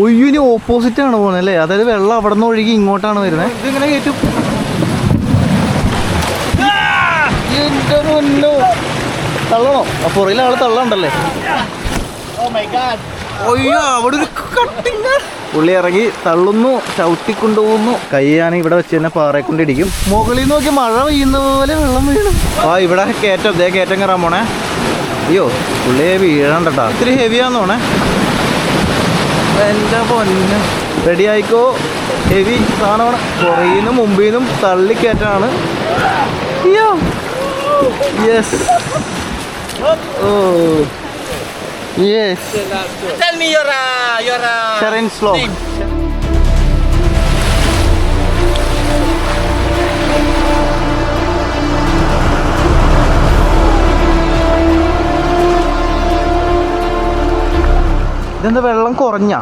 ഒയ്യോ, ഇനി ഓപ്പോസിറ്റ് ആണ് പോകുന്നത് അല്ലേ? അതായത് വെള്ളം അവിടെ നിന്ന് ഒഴുകി ഇങ്ങോട്ടാണ് വരുന്നത്. ഇതിങ്ങനെ കയറ്റും. എന്റെ പൊന്നോ, തള്ളണോ? ആ പുറകിൽ ആള് തള്ളണ്ടല്ലേ? ഒയ്യോ, അവിടെ ഒരു കട്ടിങ്. പുള്ളി ഇറങ്ങി തള്ളുന്നു, ചവിട്ടിക്കൊണ്ടുപോകുന്നു. കൈയാണ് ഇവിടെ വെച്ച് തന്നെ പാറയെ കൊണ്ടിടിക്കും. മുകളിൽ നിന്ന് നോക്കി മഴ പെയ്യുന്ന പോലെ വെള്ളം വീഴും. ആ ഇവിടെ കയറ്റം, ദേ കയറ്റം കയറാൻ പോണേ. അയ്യോ, പുള്ളിയെ വീഴണ്ടട്ടാ, ഇത്തിരി ഹെവിയാന്ന് തോണേ. എൻ്റെ പൊന്ന്, റെഡി ആയിക്കോ. ഹെവി സാധനമാണ്. പുറകിൽ നിന്നും മുമ്പിൽ നിന്നും തള്ളിക്കയറ്റാണ്. അയ്യോ, yes. Oh yes. Tell me your Sharon slow. name. ഇതെന്താ വെള്ളം കുറഞ്ഞ?